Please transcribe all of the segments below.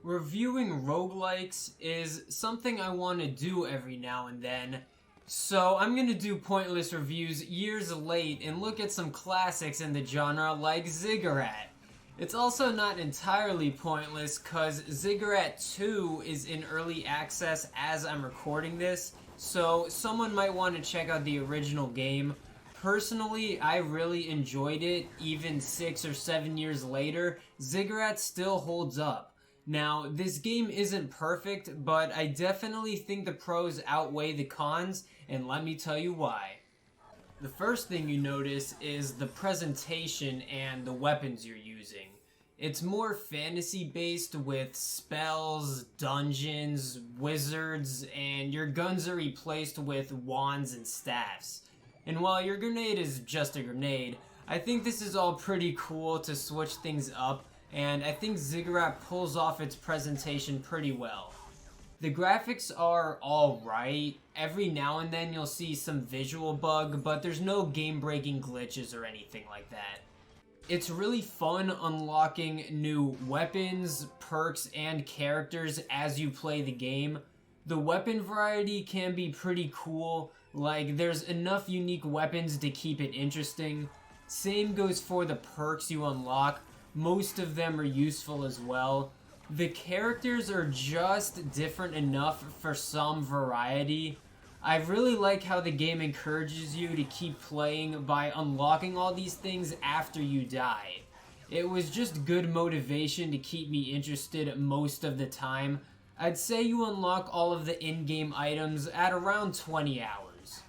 Reviewing roguelikes is something I want to do every now and then, so I'm gonna do pointless reviews years late and look at some classics in the genre like Ziggurat. It's also not entirely pointless cause Ziggurat 2 is in early access as I'm recording this, so someone might want to check out the original game. Personally, I really enjoyed it. Even 6 or 7 years later, Ziggurat still holds up. Now, this game isn't perfect, but I definitely think the pros outweigh the cons, and let me tell you why. The first thing you notice is the presentation and the weapons you're using. It's more fantasy based with spells, dungeons, wizards, and your guns are replaced with wands and staffs. And while your grenade is just a grenade, I think this is all pretty cool to switch things up, and I think Ziggurat pulls off its presentation pretty well. The graphics are alright. Every now and then you'll see some visual bug, but there's no game-breaking glitches or anything like that. It's really fun unlocking new weapons, perks, and characters as you play the game. The weapon variety can be pretty cool, like there's enough unique weapons to keep it interesting. Same goes for the perks you unlock. Most of them are useful as well. The characters are just different enough for some variety. I really like how the game encourages you to keep playing by unlocking all these things after you die. It was just good motivation to keep me interested most of the time. I'd say you unlock all of the in-game items at around 20 hours.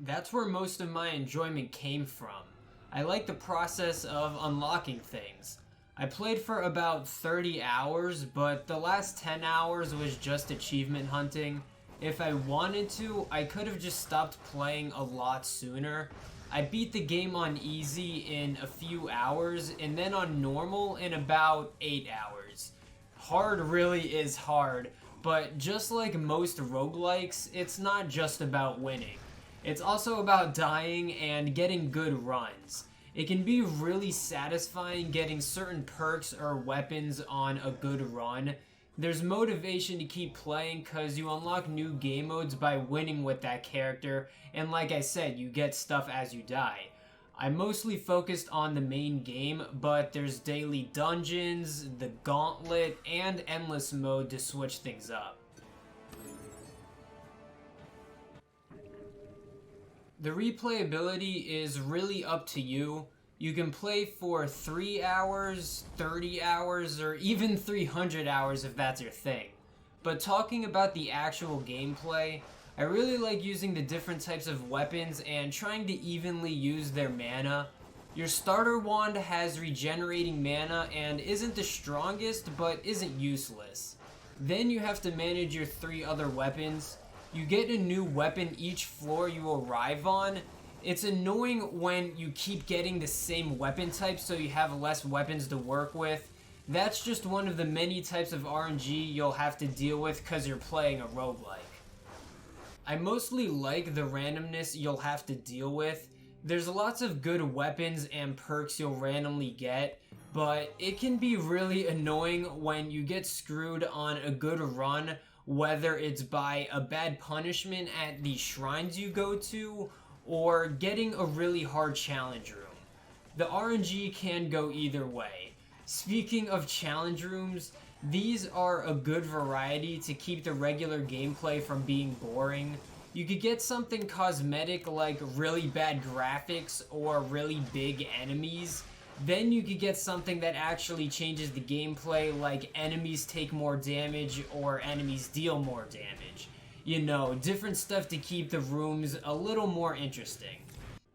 That's where most of my enjoyment came from. I like the process of unlocking things. I played for about 30 hours, but the last 10 hours was just achievement hunting. If I wanted to, I could have just stopped playing a lot sooner. I beat the game on easy in a few hours, and then on normal in about 8 hours. Hard really is hard, but just like most roguelikes, it's not just about winning. It's also about dying and getting good runs. It can be really satisfying getting certain perks or weapons on a good run. There's motivation to keep playing because you unlock new game modes by winning with that character, and like I said, you get stuff as you die. I mostly focused on the main game, but there's daily dungeons, the gauntlet, and endless mode to switch things up. The replayability is really up to you. You can play for 3 hours, 30 hours, or even 300 hours if that's your thing. But talking about the actual gameplay, I really like using the different types of weapons and trying to evenly use their mana. Your starter wand has regenerating mana and isn't the strongest, but isn't useless. Then you have to manage your 3 other weapons. You get a new weapon each floor you arrive on. It's annoying when you keep getting the same weapon type so you have less weapons to work with. That's just one of the many types of RNG you'll have to deal with because you're playing a roguelike. I mostly like the randomness you'll have to deal with. There's lots of good weapons and perks you'll randomly get, but it can be really annoying when you get screwed on a good run, whether it's by a bad punishment at the shrines you go to, or getting a really hard challenge room. The RNG can go either way. Speaking of challenge rooms, these are a good variety to keep the regular gameplay from being boring. You could get something cosmetic like really bad graphics or really big enemies. Then you could get something that actually changes the gameplay, like enemies take more damage or enemies deal more damage. You know, different stuff to keep the rooms a little more interesting.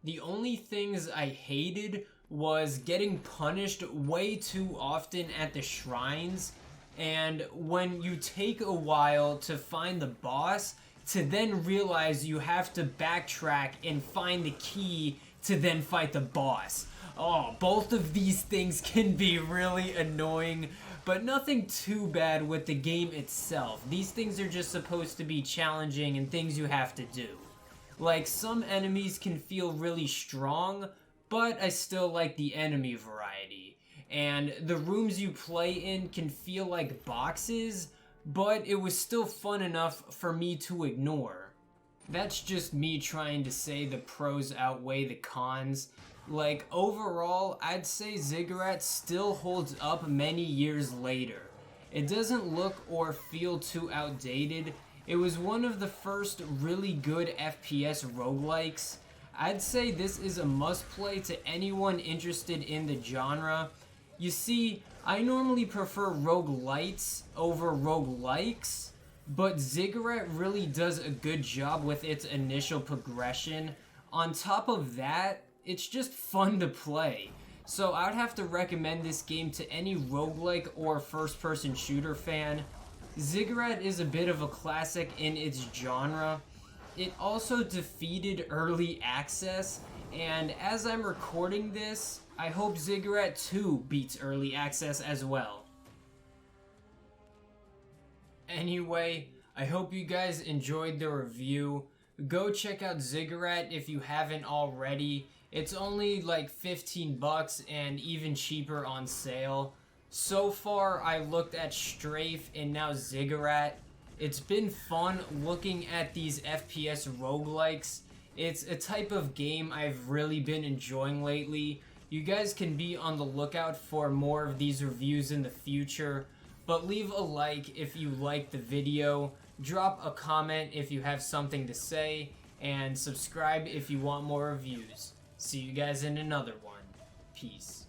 The only things I hated was getting punished way too often at the shrines, and when you take a while to find the boss, to then realize you have to backtrack and find the key to then fight the boss. Oh, both of these things can be really annoying, but nothing too bad with the game itself. These things are just supposed to be challenging and things you have to do. Like, some enemies can feel really strong, but I still like the enemy variety. and the rooms you play in can feel like boxes, but it was still fun enough for me to ignore. That's just me trying to say the pros outweigh the cons. Like, overall, I'd say Ziggurat still holds up many years later. It doesn't look or feel too outdated. It was one of the first really good FPS roguelikes. I'd say this is a must-play to anyone interested in the genre. You see, I normally prefer roguelites over roguelikes, but Ziggurat really does a good job with its initial progression. On top of that, it's just fun to play. So I'd have to recommend this game to any roguelike or first-person shooter fan. Ziggurat is a bit of a classic in its genre. It also defeated early access, and as I'm recording this, I hope Ziggurat 2 beats early access as well. Anyway, I hope you guys enjoyed the review. Go check out Ziggurat if you haven't already. It's only like 15 bucks and even cheaper on sale. So far, I looked at Strafe and now Ziggurat. It's been fun looking at these FPS roguelikes. It's a type of game I've really been enjoying lately. You guys can be on the lookout for more of these reviews in the future, but leave a like if you liked the video, drop a comment if you have something to say, and subscribe if you want more reviews. See you guys in another one. Peace.